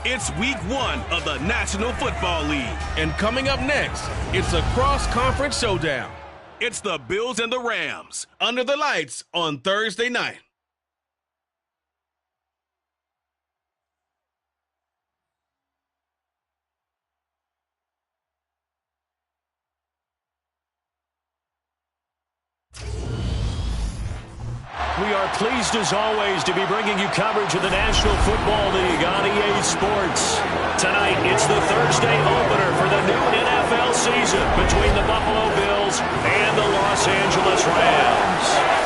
It's week 1 of the National Football League. And coming up next, it's a cross-conference showdown. It's the Bills and the Rams under the lights on Thursday night. We are pleased, as always, to be bringing you coverage of the National Football League on EA Sports. Tonight, it's the Thursday opener for the new NFL season between the Buffalo Bills and the Los Angeles Rams.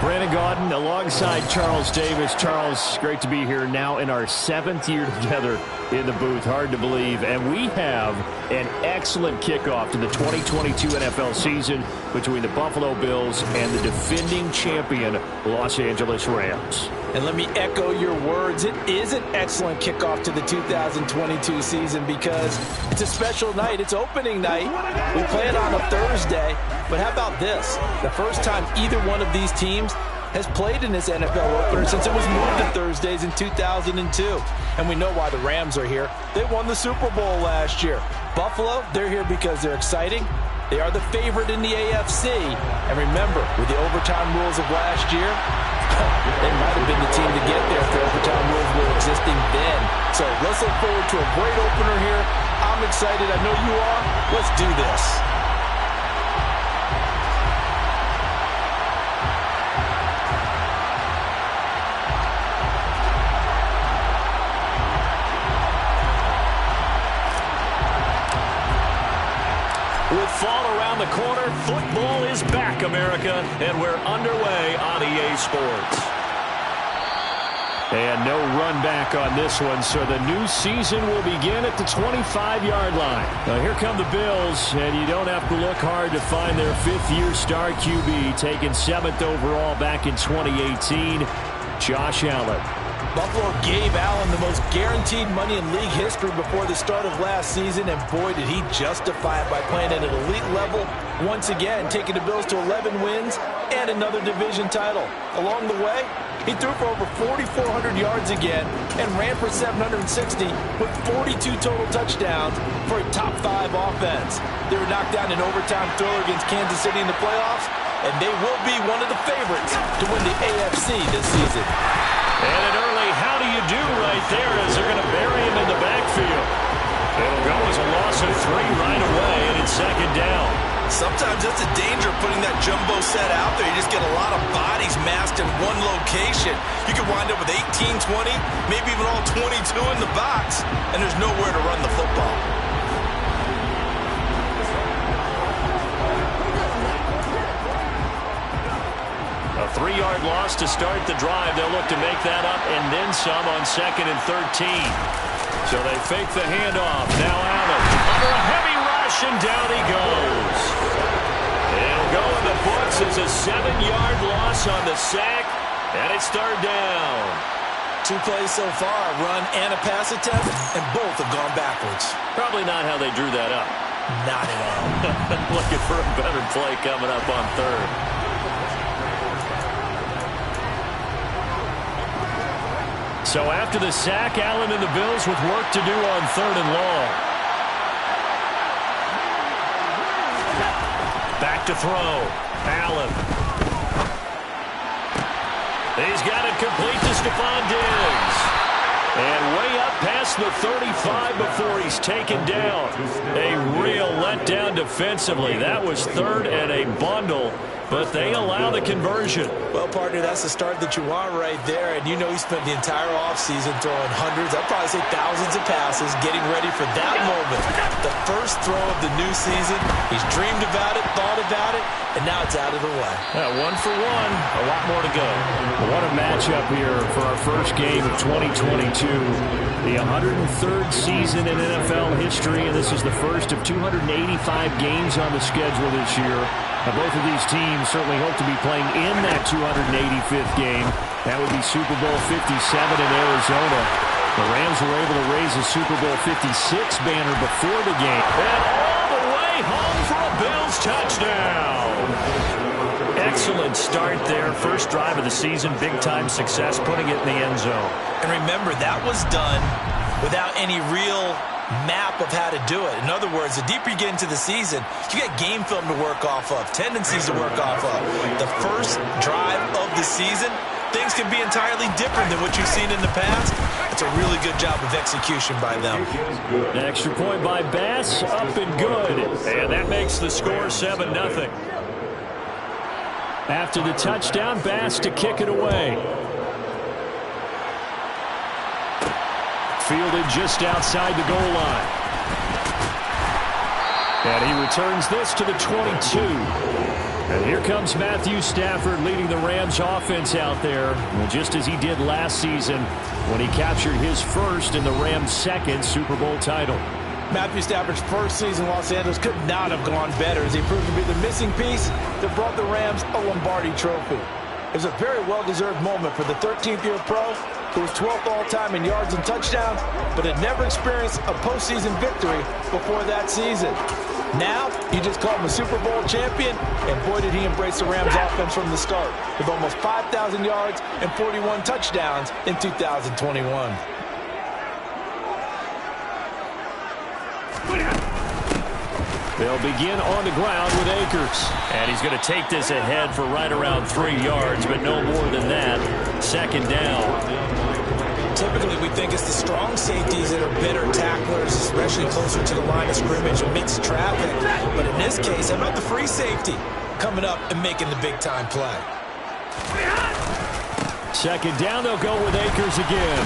Brandon Gaudin alongside Charles Davis. Charles, great to be here now in our 7th year together in the booth. Hard to believe. And we have an excellent kickoff to the 2022 NFL season between the Buffalo Bills and the defending champion Los Angeles Rams. And let me echo your words. It is an excellent kickoff to the 2022 season because it's a special night. It's opening night. We play it on a Thursday. But how about this? The first time either one of these teams has played in this NFL opener since it was moved to Thursdays in 2002. And we know why the Rams are here. They won the Super Bowl last year. Buffalo, they're here because they're exciting. They are the favorite in the AFC. And remember, with the overtime rules of last year, they might have been the team to get there if the overtime rules were existing then. So let's look forward to a great opener here. I'm excited. I know you are. Let's do this. With fall around the corner, football is back, America, and we're underway on EA Sports. And no run back on this one, so the new season will begin at the 25-yard line. Now here come the Bills, and you don't have to look hard to find their 5th-year star QB, taken 7th overall back in 2018, Josh Allen. Buffalo gave Allen the most guaranteed money in league history before the start of last season, and boy, did he justify it by playing at an elite level once again, taking the Bills to 11 wins and another division title. Along the way, he threw for over 4,400 yards again and ran for 760 with 42 total touchdowns for a top-5 offense. They were knocked down in overtime thriller against Kansas City in the playoffs, and they will be one of the favorites to win the AFC this season. And an early how do you do right there as they're going to bury him in the backfield. It'll go as a loss of 3 right away, and it's 2nd down. Sometimes that's the danger of putting that jumbo set out there. You just get a lot of bodies massed in one location. You could wind up with 18, 20, maybe even all 22 in the box, and there's nowhere to run the football. A 3-yard loss to start the drive. They'll look to make that up and then some on 2nd and 13. So they fake the handoff. Now Allen under a heavy rush, and down he goes. It'll go in the books as a 7-yard loss on the sack, and it's 3rd down. 2 plays so far, a run and a pass attempt, and both have gone backwards. Probably not how they drew that up. Not at all. Looking for a better play coming up on 3rd. So after the sack, Allen and the Bills with work to do on 3rd and long. Back to throw. Allen. He's got it complete to Stephon Diggs. And way up past the 35 before he's taken down. A real letdown defensively. That was 3rd and a bundle, but they allow the conversion. Well, partner, that's the start that you want right there. And you know he spent the entire offseason throwing hundreds, I'd probably say thousands of passes, getting ready for that moment. The first throw of the new season. He's dreamed about it, thought about it, and now it's out of the way. Yeah, 1 for 1. A lot more to go. What a matchup here for our first game of 2022. The 103rd season in NFL history, and this is the first of 285 games on the schedule this year. Now, both of these teams certainly hope to be playing in that 285th game. That would be Super Bowl 57 in Arizona. The Rams were able to raise a Super Bowl 56 banner before the game. And all the way home for a Bills touchdown. excellent start there. First drive of the season, big-time success, putting it in the end zone. And remember, that was done without any real map of how to do it. In other words, the deeper you get into the season, you get game film to work off of, tendencies to work off of. The first drive of the season, things can be entirely different than what you've seen in the past. It's a really good job of execution by them. An extra point by Bass, up and good. And that makes the score 7-0. After the touchdown, Bass to kick it away. Fielded just outside the goal line. And he returns this to the 22. And here comes Matthew Stafford leading the Rams offense out there, just as he did last season when he captured his first and the Rams' second Super Bowl title. Matthew Stafford's first season in Los Angeles could not have gone better as he proved to be the missing piece that brought the Rams a Lombardi trophy. It was a very well-deserved moment for the 13th-year pro who was 12th all-time in yards and touchdowns, but had never experienced a postseason victory before that season. Now, you just call him a Super Bowl champion, and boy did he embrace the Rams offense from the start, with almost 5,000 yards and 41 touchdowns in 2021. They'll begin on the ground with Akers. And he's going to take this ahead for right around 3 yards, but no more than that. Second down. Typically, we think it's the strong safeties that are better tacklers, especially closer to the line of scrimmage and mixed traffic. But in this case, how about the free safety coming up and making the big-time play? Second down, they'll go with Akers again.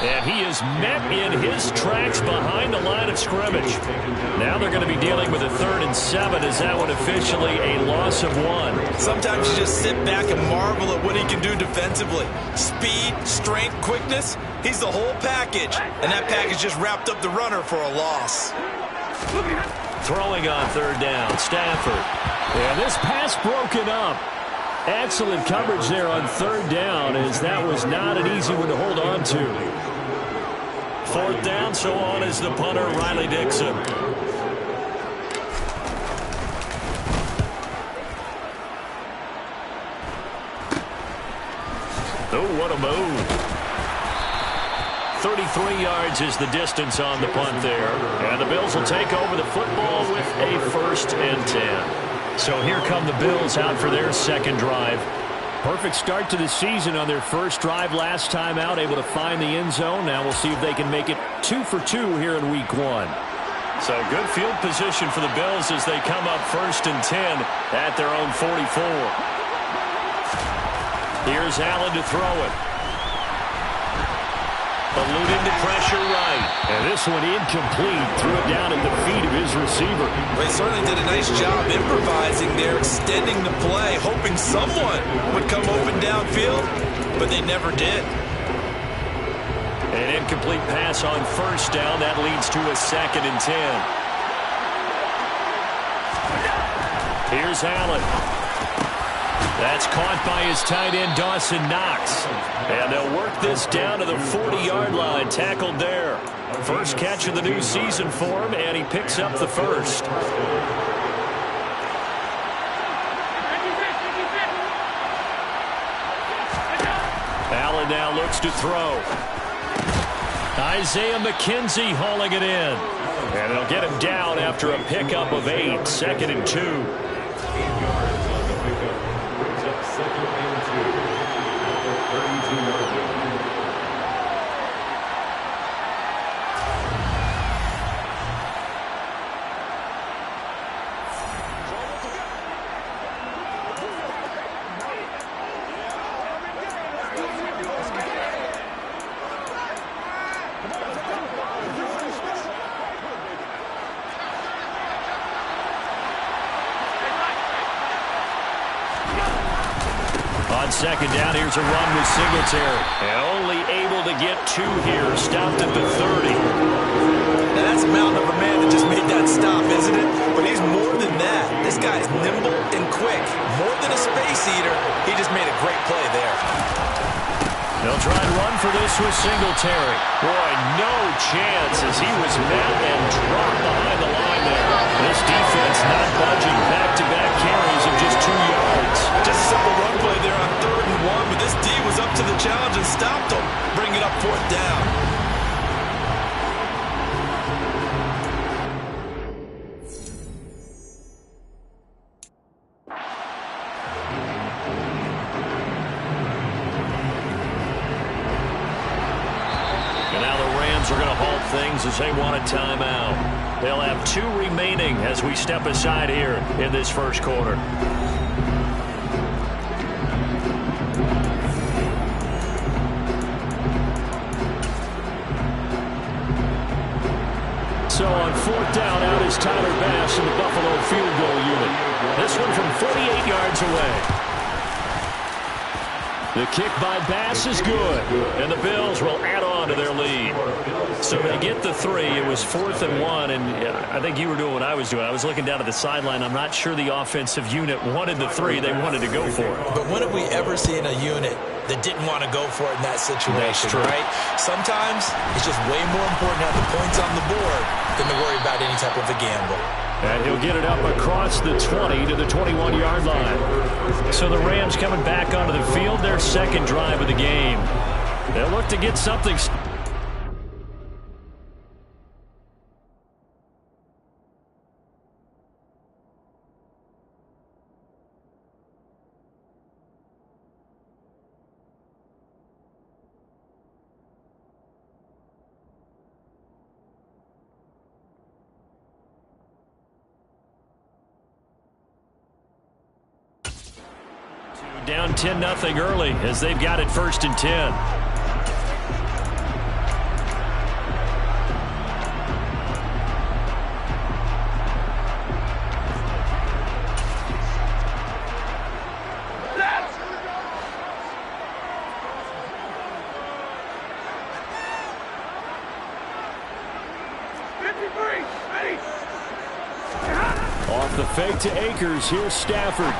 And he is met in his tracks behind the line of scrimmage. Now they're going to be dealing with a 3rd and 7. Is that one officially a loss of 1? Sometimes you just sit back and marvel at what he can do defensively. Speed, strength, quickness, he's the whole package. And that package just wrapped up the runner for a loss. Throwing on 3rd down, Stafford. And this pass broken up. Excellent coverage there on 3rd down, as that was not an easy one to hold on to. 4th down, so on is the punter, Riley Dixon. Oh, what a move. 33 yards is the distance on the punt there. And the Bills will take over the football with a 1st and 10. So here come the Bills out for their second drive. Perfect start to the season on their first drive last time out, able to find the end zone. Now we'll see if they can make it 2 for 2 here in week 1. So good field position for the Bills as they come up 1st and 10 at their own 44. Here's Allen to throw it. Eluding the pressure right. And this one incomplete. Threw it down at the feet of his receiver. They certainly did a nice job improvising there, extending the play, hoping someone would come open downfield, but they never did. An incomplete pass on 1st down. That leads to a 2nd and 10. Here's Allen. That's caught by his tight end, Dawson Knox. And they'll work this down to the 40-yard line. Tackled there. First catch of the new season for him, and he picks up the 1st. Allen now looks to throw. Isaiah McKenzie hauling it in. And it'll get him down after a pickup of 8. 2nd and 2. Second down, here's a run with Singletary. And only able to get 2 here. Stopped at the 30. Now that's a mountain of a man that just made that stop, isn't it? But he's more than that. This guy's nimble and quick. More than a space eater, he just made a great play there. They'll try to run for this with Singletary. Boy, no chance as he was met and dropped behind the line there. This defense not budging. Back-to-back carries of just 2 yards. things as they want a timeout. They'll have 2 remaining as we step aside here in this first quarter. So on 4th down, out is Tyler Bass in the Buffalo field goal unit. This one from 48 yards away. The kick by Bass is good, and the Bills will add on to their lead. So they get the 3. It was 4th and 1, and I think you were doing what I was doing. I was looking down at the sideline. I'm not sure the offensive unit wanted the 3. They wanted to go for it. But when have we ever seen a unit that didn't want to go for it in that situation, right? Sometimes it's just way more important to have the points on the board than to worry about any type of a gamble. And he'll get it up across the 20 to the 21-yard line. So the Rams coming back onto the field, their second drive of the game. They'll look to get something. Down 10-0 early as they've got it 1st and 10. Off the fake to Akers. Here's Stafford.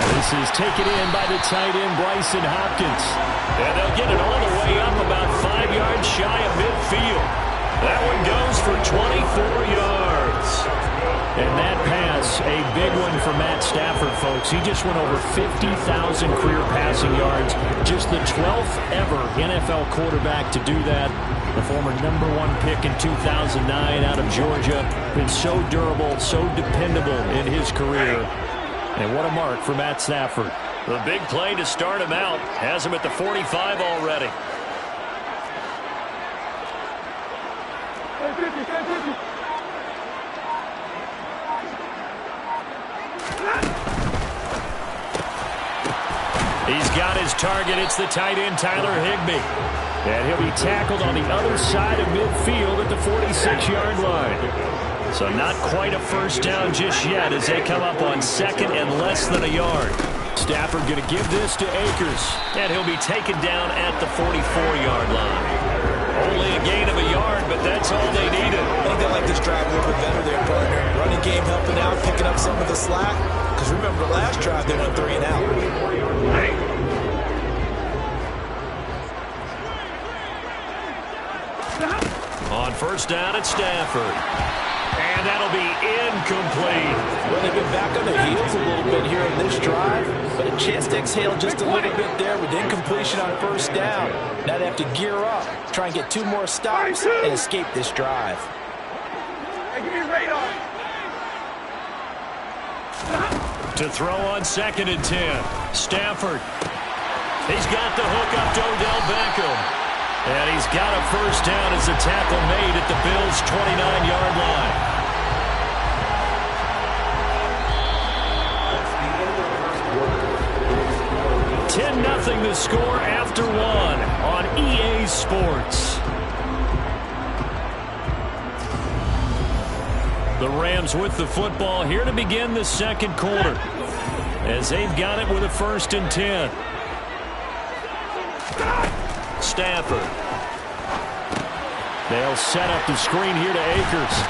This is taken in by the tight end, Bryson Hopkins. And they'll get it all the way up about 5 yards shy of midfield. That one goes for 24 yards. And that pass, a big one for Matt Stafford, folks. He just went over 50,000 career passing yards. Just the 12th ever NFL quarterback to do that. The former #1 pick in 2009 out of Georgia. Been so durable, so dependable in his career. And what a mark for Matt Stafford. The big play to start him out. Has him at the 45 already. He's got his target. It's the tight end, Tyler Higbee. And he'll be tackled on the other side of midfield at the 46-yard line. So not quite a first down just yet as they come up on 2nd and less than a yard. Stafford going to give this to Akers. And he'll be taken down at the 44-yard line. Only a gain of a yard, but that's all they needed. I think they like this drive a little bit better there, partner. Running game helping out, picking up some of the slack. Because remember, the last drive they went 3 and out. On 1st down, it's Stafford. And that'll be incomplete. Well, they've been back on their heels a little bit here in this drive, but a chance to exhale just a little bit there with incompletion on 1st down. Now they have to gear up, try and get 2 more stops, and escape this drive. To throw on 2nd and 10. Stafford. He's got the hook up to Odell Beckham. And he's got a first down as the tackle made at the Bills' 29-yard line. 10-0 the score after 1 on EA Sports. The Rams with the football here to begin the second quarter as they've got it with a 1st and 10. Stafford. They'll set up the screen here to Akers.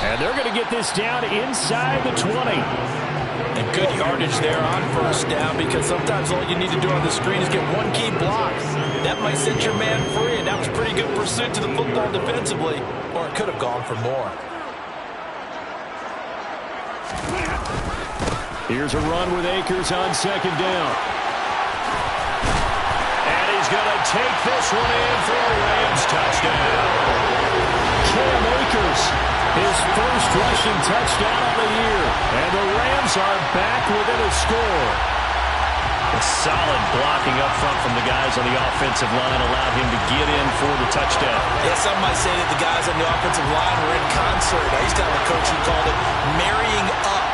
And they're going to get this down inside the 20. And good yardage there on 1st down because sometimes all you need to do on the screen is get 1 key block. That might set your man free, and that was pretty good pursuit to the football defensively. Or it could have gone for more. Here's a run with Akers on 2nd down. He's going to take this one in for a Rams touchdown. Cam Akers, his first rushing touchdown of the year. And the Rams are back within a score. Solid blocking up front from the guys on the offensive line allowed him to get in for the touchdown. Yeah, some might say that the guys on the offensive line were in concert. I used to have a coach who called it marrying up,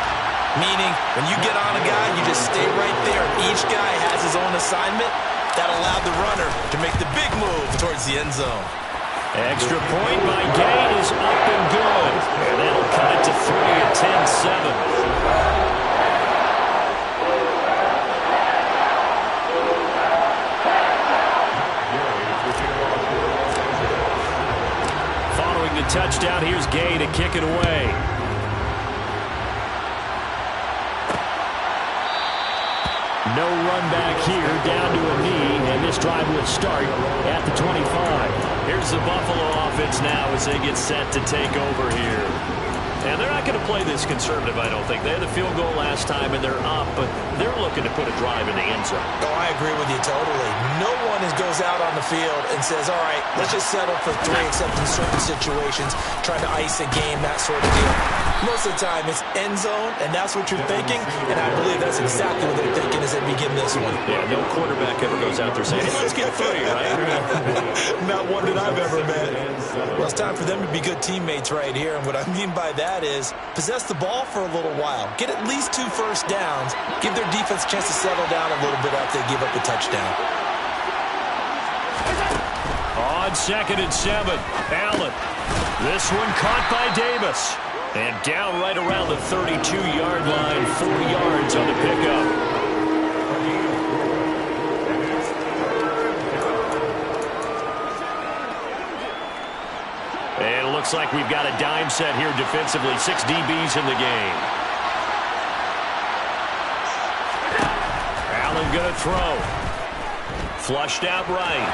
meaning when you get on a guy, you just stay right there. Each guy has his own assignment. That allowed the runner to make the big move towards the end zone. Extra point by Gay is up and good. And that'll cut it to 3 at 10-7. Following the touchdown, here's Gay to kick it away. No run back here, down to a knee, and this drive will start at the 25. Here's the Buffalo offense now as they get set to take over here. And they're not going to play this conservative, I don't think. They had the field goal last time, and they're up, but they're looking to put a drive in the end zone. Oh, I agree with you totally. No one goes out on the field and says, all right, let's just settle for 3, except in certain situations, trying to ice a game, that sort of deal. Most of the time, it's end zone, and that's what you're thinking, and I believe that's exactly what they're thinking as they begin this one. Yeah, no quarterback ever goes out there saying, hey, let's get 3, right? Not one that I've ever met. Well, it's time for them to be good teammates right here, and what I mean by that is possess the ball for a little while, get at least 2 first downs, give their defense a chance to settle down a little bit after they give up a touchdown. On 2nd and 7, Allen. This one caught by Davis. And down right around the 32-yard line, 4 yards on the pickup. And it looks like we've got a dime set here defensively. 6 DBs in the game. Allen going to throw. Flushed out right.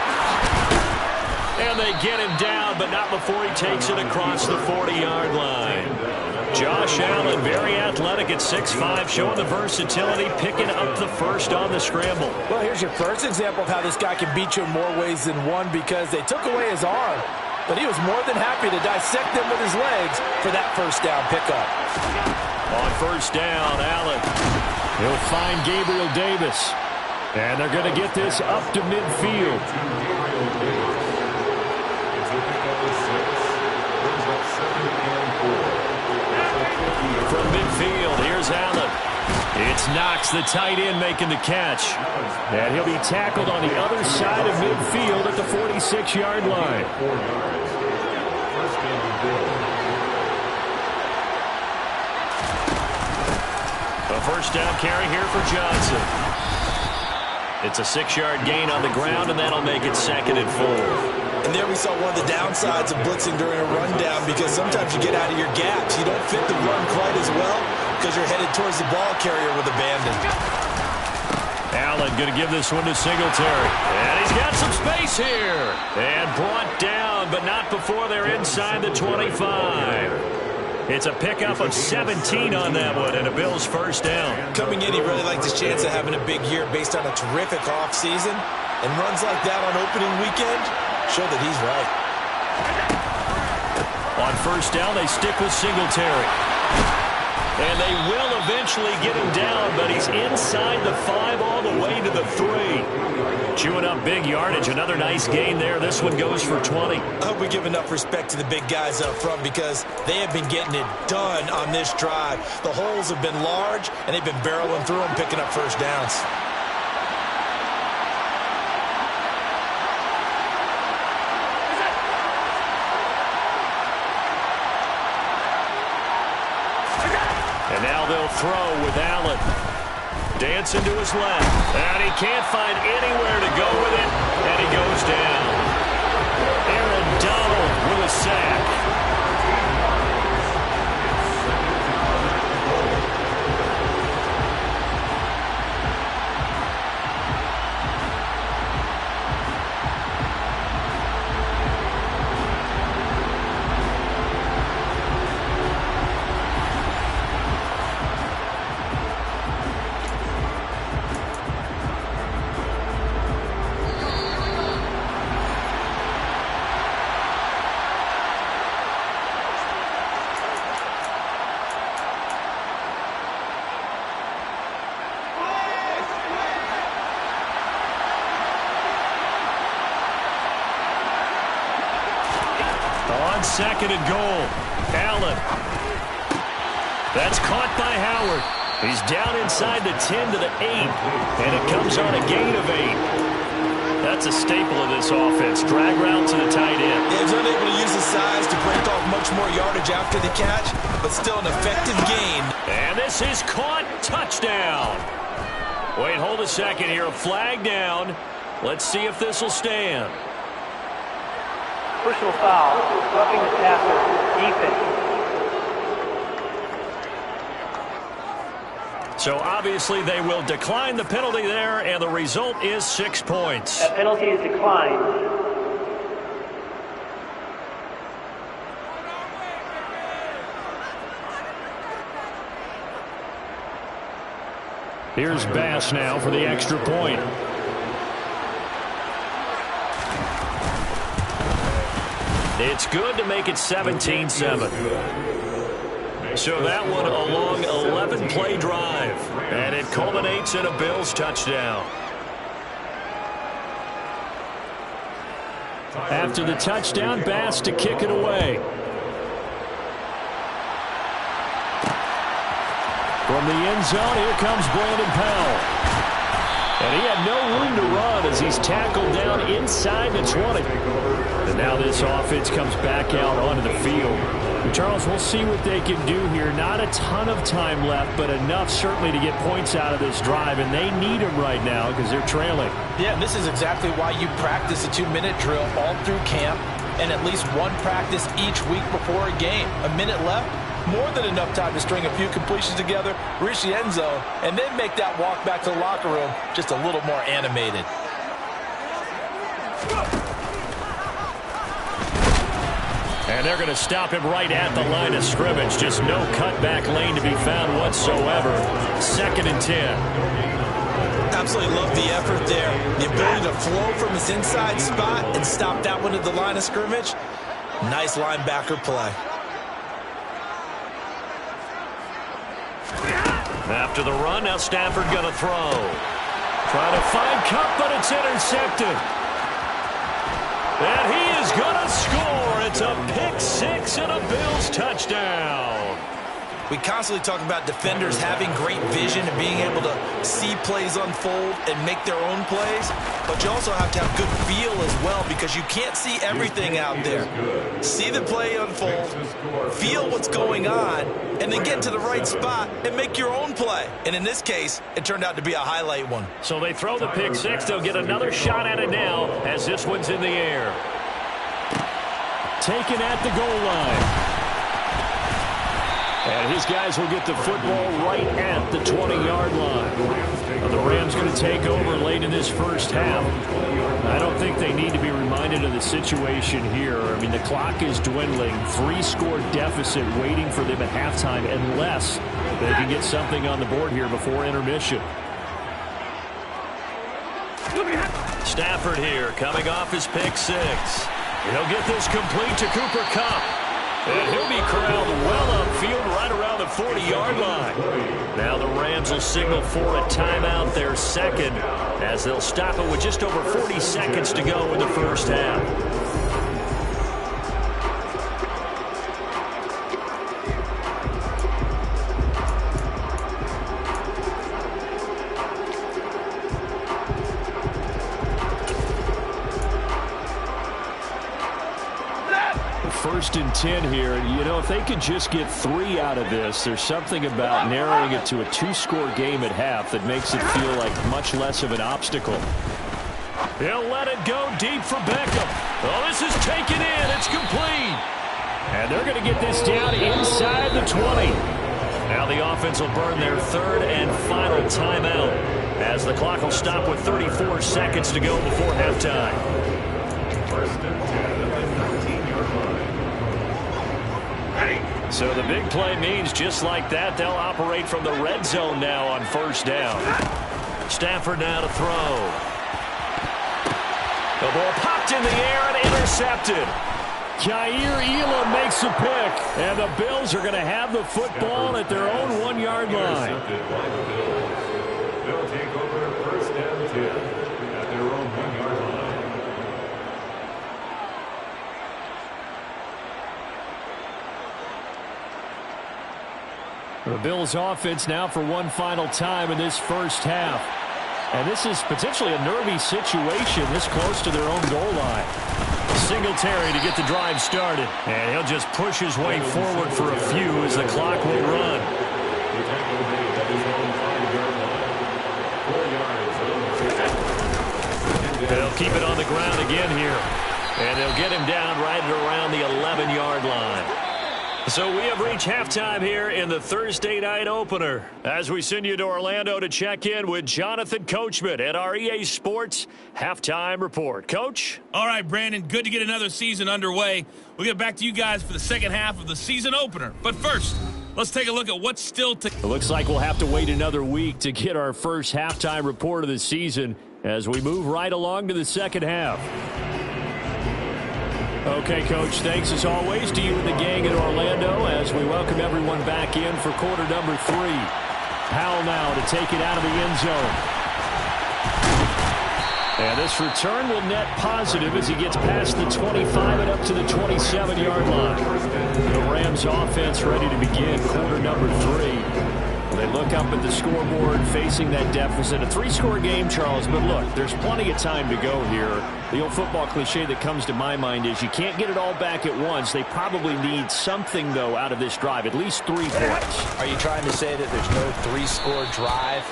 And they get him down, but not before he takes it across the 40-yard line. Josh Allen, very athletic at 6'5", showing the versatility, picking up the first on the scramble. Well, here's your first example of how this guy can beat you in more ways than one, because they took away his arm, but he was more than happy to dissect them with his legs for that first down pickup. On first down, Allen. He'll find Gabriel Davis. And they're going to get this up to midfield. From midfield, here's Allen. It's Knox, the tight end, making the catch. And he'll be tackled on the other side of midfield at the 46-yard line. A first down carry here for Johnson. It's a 6-yard gain on the ground, and that'll make it 2nd and 4. And there we saw one of the downsides of blitzing during a rundown, because sometimes you get out of your gaps. You don't fit the run quite as well because you're headed towards the ball carrier with abandon. Allen going to give this one to Singletary. And he's got some space here. And brought down, but not before they're inside the 25. It's a pickup of 17 on that one, and a Bills first down. Coming in, he really liked his chance of having a big year based on a terrific offseason. And runs like that on opening weekend show that he's right. On first down, they stick with Singletary. And they will eventually get him down, but he's inside the 5 all the way to the 3. Chewing up big yardage. Another nice gain there. This one goes for 20. I hope we give enough respect to the big guys up front, because they have been getting it done on this drive. The holes have been large, and they've been barreling through them, picking up first downs. And now they'll throw with Allen. Dancing to his left. And he can't find anywhere to go with it. And he goes down. Aaron Donald with a sack. second and goal. Allen. That's caught by Howard. He's down inside the 10 to the 8, and it comes on a gain of 8. That's a staple of this offense. Drag route to the tight end. Yeah, he's unable to use his size to break off much more yardage after the catch, but still an effective gain. And this is caught. Touchdown. Wait, hold a second here. A flag down. Let's see if this will stand. Personal foul. Roughing the passer. Defense. So obviously they will decline the penalty there, and the result is 6 points. That penalty is declined. Here's Bass now for the extra point. It's good to make it 17-7. So that one a long 11-play drive, and it culminates in a Bills touchdown. After the touchdown, Bass to kick it away. From the end zone, here comes Brandon Powell. And he had no room to run as he's tackled down inside the 20. And now this offense comes back out onto the field. And Charles, we'll see what they can do here. Not a ton of time left, but enough certainly to get points out of this drive. And they need them right now because they're trailing. Yeah, and this is exactly why you practice a 2-minute drill all through camp and at least one practice each week before a game. A minute left, more than enough time to string a few completions together, reach the end zone, and then make that walk back to the locker room just a little more animated. And they're going to stop him right at the line of scrimmage. Just no cutback lane to be found whatsoever. 2nd and 10. Absolutely love the effort there. The ability to flow from his inside spot and stop that one at the line of scrimmage. Nice linebacker play. After the run, now Stafford going to throw. Trying to find Cup, but it's intercepted. And he is going to score. It's a pick 6 and a Bills touchdown. We constantly talk about defenders having great vision and being able to see plays unfold and make their own plays, but you also have to have good feel as well because you can't see everything out there. See the play unfold, feel what's going on, and then get to the right spot and make your own play. And in this case, it turned out to be a highlight one. So they throw the pick 6. They'll get another shot at it now as this one's in the air. Taken at the goal line. And his guys will get the football right at the 20-yard line. The Rams going to take over late in this first half. I don't think they need to be reminded of the situation here. I mean, the clock is dwindling. 3-score deficit waiting for them at halftime unless they can get something on the board here before intermission. Stafford here coming off his pick 6. He'll get this complete to Cooper Kupp. And he'll be corralled well upfield right around the 40-yard line. Now the Rams will signal for a timeout, their second, as they'll stop it with just over 40 seconds to go in the first half. First and 10 here. You know, if they could just get 3 out of this, there's something about narrowing it to a 2-score game at half that makes it feel like much less of an obstacle. He'll let it go deep for Beckham. Oh, this is taken in. It's complete. And they're going to get this down inside the 20. Now the offense will burn their 3rd and final timeout as the clock will stop with 34 seconds to go before halftime. So the big play means just like that, they'll operate from the red zone now on first down. Stafford now to throw. The ball popped in the air and intercepted. Jair Elam makes a pick, and the Bills are going to have the football at their own 1-yard line. They'll take over first and 10 at their own 1-yard line. The Bills offense now for one final time in this first half. And this is potentially a nervy situation this close to their own goal line. Singletary to get the drive started. And he'll just push his way forward for a few as the clock will run. They'll keep it on the ground again here. And they'll get him down right at around the 11-yard line. So we have reached halftime here in the Thursday night opener as we send you to Orlando to check in with Jonathan Coachman at our EA Sports Halftime Report. Coach? All right, Brandon, good to get another season underway. We'll get back to you guys for the second half of the season opener. But first, let's take a look at what's still to... It looks like we'll have to wait another week to get our first halftime report of the season as we move right along to the second half. Okay, Coach, thanks as always to you and the gang in Orlando as we welcome everyone back in for quarter number 3. Powell now to take it out of the end zone. And this return will net positive as he gets past the 25 and up to the 27-yard line. The Rams offense ready to begin quarter number 3. They look up at the scoreboard facing that deficit. A 3-score game, Charles, but look, there's plenty of time to go here. The old football cliche that comes to my mind is you can't get it all back at once. They probably need something, though, out of this drive, at least 3 points. Are you trying to say that there's no 3-score drive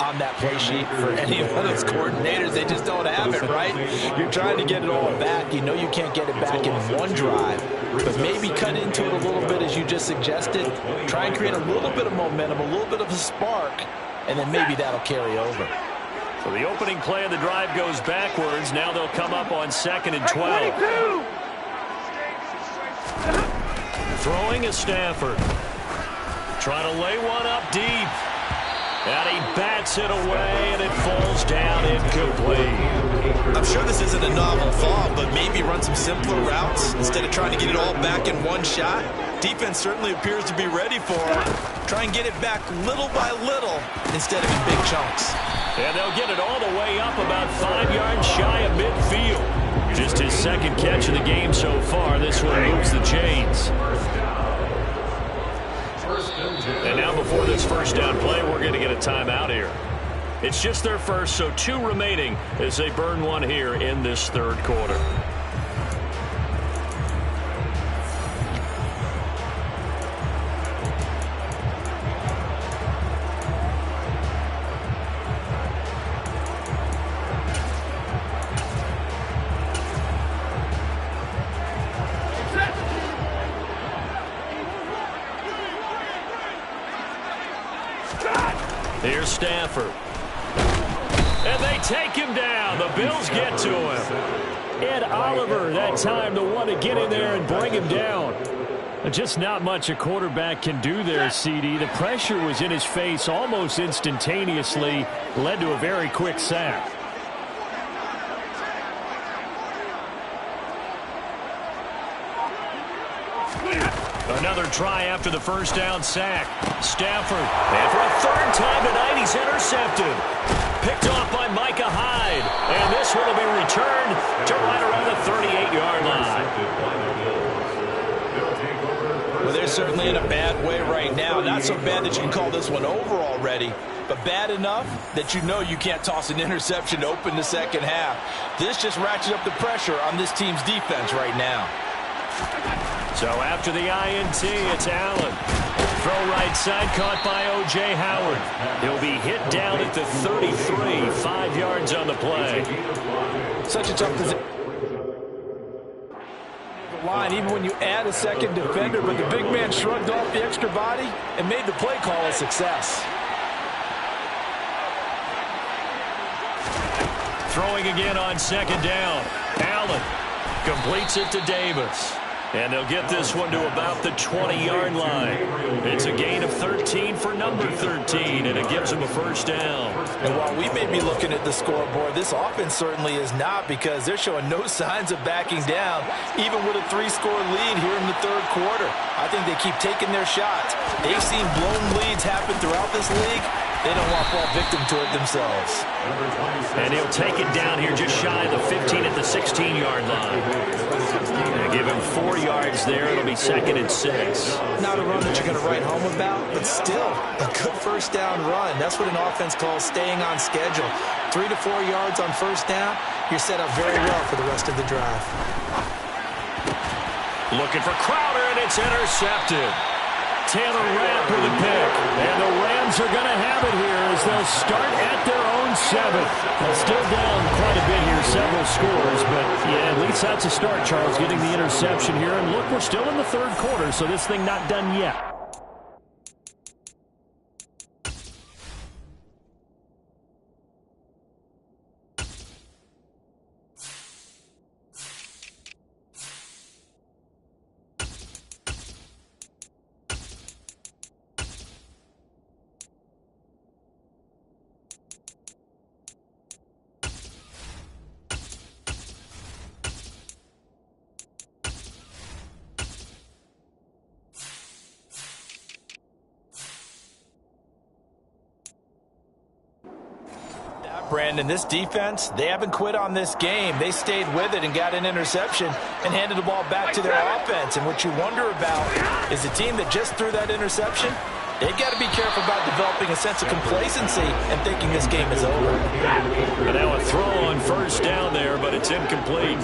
on that play sheet for any of those coordinators? They just don't have it, right? You're trying to get it all back. You know you can't get it back in one drive, but maybe cut into it a little bit as you just suggested. Try and create a little bit of momentum, a little bit of a spark, and then maybe that'll carry over. So the opening play of the drive goes backwards. Now they'll come up on 2nd and 12. Throwing is Stafford. Trying to lay one up deep. And he bats it away, and it falls down incomplete. I'm sure this isn't a novel thought, but maybe run some simpler routes instead of trying to get it all back in one shot. Defense certainly appears to be ready for it. Try and get it back little by little instead of in big chunks. And they'll get it all the way up about 5 yards shy of midfield. Just his second catch of the game so far. This one moves the chains. And now before this first down play, we're going to get a timeout here. It's just their first, so 2 remaining as they burn one here in this third quarter. Here's Stafford. And they take him down. The Bills get to him. Ed Oliver, that time, the one to get in there and bring him down. Just not much a quarterback can do there, CD. The pressure was in his face almost instantaneously. Led to a very quick sack. Another try after the first down sack. Stafford, and for a third time tonight, he's intercepted. Picked off by Micah Hyde. And this one will be returned to right around the 38-yard line. Well, they're certainly in a bad way right now. Not so bad that you can call this one over already, but bad enough that you know you can't toss an interception to open the second half. This just ratchets up the pressure on this team's defense right now. So after the INT, it's Allen. Throw right side, caught by O.J. Howard. He'll be hit down at the 33, 5 yards on the play. Such a tough position. Line, even when you add a second defender, but the big man shrugged off the extra body and made the play call a success. Throwing again on second down. Allen completes it to Davis. And they'll get this one to about the 20-yard line. It's a gain of 13 for number 13, and it gives them a first down. And while we may be looking at the scoreboard, this offense certainly is not, because they're showing no signs of backing down, even with a 3-score lead here in the third quarter. I think they keep taking their shots. They've seen blown leads happen throughout this league. They don't want to fall victim to it themselves. And he'll take it down here just shy of the 15 at the 16-yard line. And give him 4 yards there. It'll be 2nd and 6. Not a run that you're going to write home about, but still a good first down run. That's what an offense calls staying on schedule. 3 to 4 yards on first down, you're set up very well for the rest of the drive. Looking for Crowder, and it's intercepted. Taylor Rapp with a pick. And the Rams are going to have it here as they'll start at their own 7. They're still down quite a bit here, several scores. But, yeah, at least that's a start, Charles, getting the interception here. And look, we're still in the 3rd quarter, so this thing not done yet. Brandon, this defense, they haven't quit on this game. They stayed with it and got an interception and handed the ball back to their offense. And what you wonder about is a team that just threw that interception, they've got to be careful about developing a sense of complacency and thinking this game is over. And now a throw on first down there, but it's incomplete.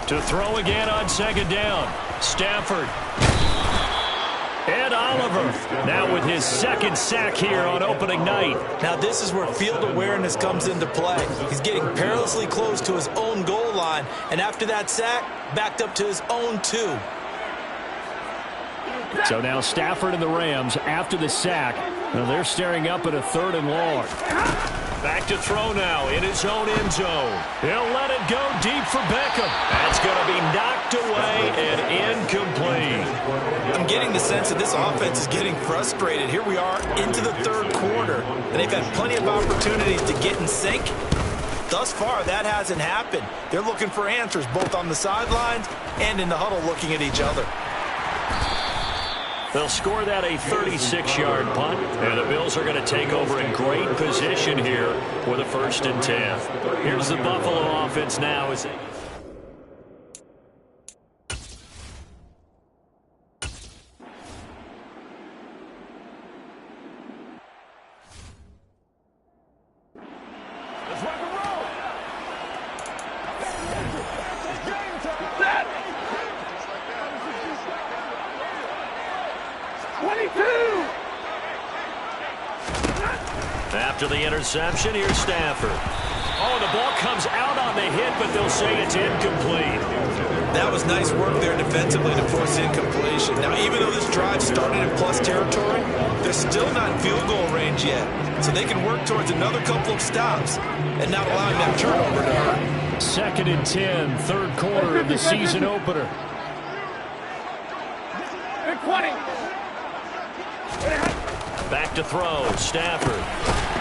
To throw again on 2nd down. Stafford. Ed Oliver now with his 2nd sack here on opening night. Now this is where field awareness comes into play. He's getting perilously close to his own goal line, and after that sack, backed up to his own 2. So now Stafford and the Rams after the sack. Now they're staring up at a 3rd and long. Back to throw now in his own end zone. He'll let it go deep for Beckham. That's going to be knocked away and incomplete. I'm getting the sense that this offense is getting frustrated. Here we are into the 3rd quarter, and they've had plenty of opportunities to get in sync. Thus far, that hasn't happened. They're looking for answers both on the sidelines and in the huddle looking at each other. They'll score that a 36-yard punt, and the Bills are going to take over in great position here with a 1st and 10. Here's the Buffalo offense now as they... After the interception, here's Stafford. Oh, the ball comes out on the hit, but they'll say it's incomplete. That was nice work there defensively to force incompletion. Now, even though this drive started in plus territory, they're still not in field goal range yet. So they can work towards another couple of stops and not allowing that turnover to hurt. 2nd and 10, 3rd quarter of the season opener. 20. Back to throw, Stafford.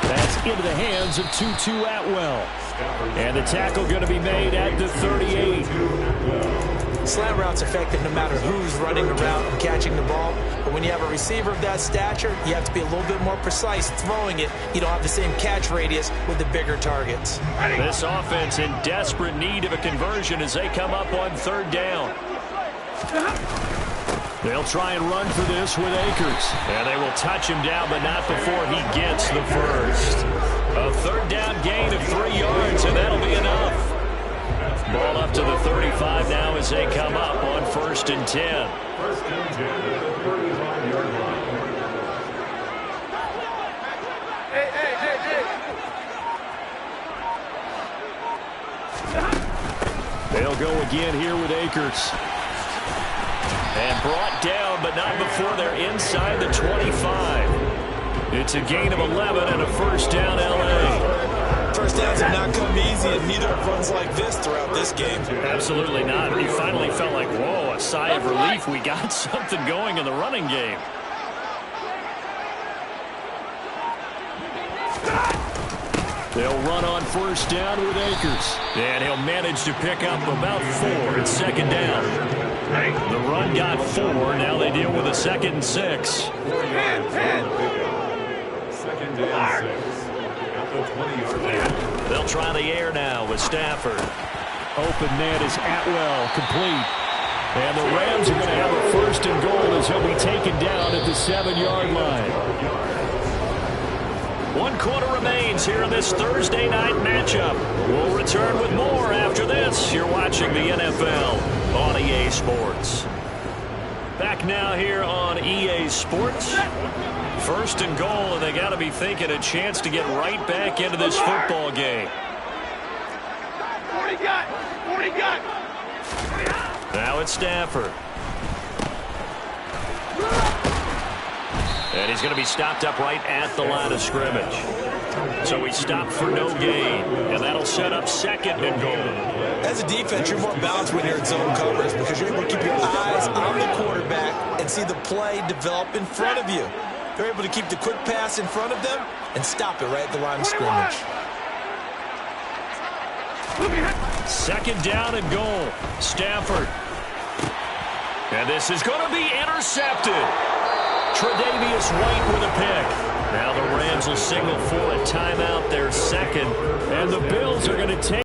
That's into the hands of Tutu Atwell. And the tackle going to be made at the 38. Slant route's effective no matter who's running the route and catching the ball. But when you have a receiver of that stature, you have to be a little bit more precise throwing it. You don't have the same catch radius with the bigger targets. This offense in desperate need of a conversion as they come up on 3rd down. They'll try and run for this with Akers. And they will touch him down, but not before he gets the 1st. A 3rd down gain of 3 yards, and that'll be enough. Ball up to the 35 now as they come up on 1st and 10. 1st and 10, 35-yard line. They'll go again here with Akers. And brought down, but not before they're inside the 25. It's a gain of 11 and a 1st down, L.A. First downs have not come easy, and neither have runs like this throughout this game. Absolutely not. You finally felt like, whoa, a sigh of relief. We got something going in the running game. They'll run on 1st down with Akers. And he'll manage to pick up about 4 at 2nd down. The run got 4. Now they deal with a 2nd and 6. Second and 6. At the 20-yard line. They'll try the air now with Stafford. Open net is Atwell, complete. And the Rams are going to have a 1st and goal as he'll be taken down at the 7-yard line. 1 quarter remains here in this Thursday night matchup. We'll return with more after this. You're watching the NFL on EA Sports. Back now here on EA Sports. 1st and goal, and they got to be thinking a chance to get right back into this football game. Now it's Stafford. And he's going to be stopped up right at the line of scrimmage. So he stopped for no gain, and that'll set up 2nd and goal. As a defense, you're more balanced when you're in zone coverage because you're able to keep your eyes on the quarterback and see the play develop in front of you. They're able to keep the quick pass in front of them and stop it right at the line of scrimmage. 2nd down and goal. Stafford. And this is going to be intercepted. Tre'Davious White with a pick. Now the Rams will signal for a timeout, their 2nd. And the Bills are going to take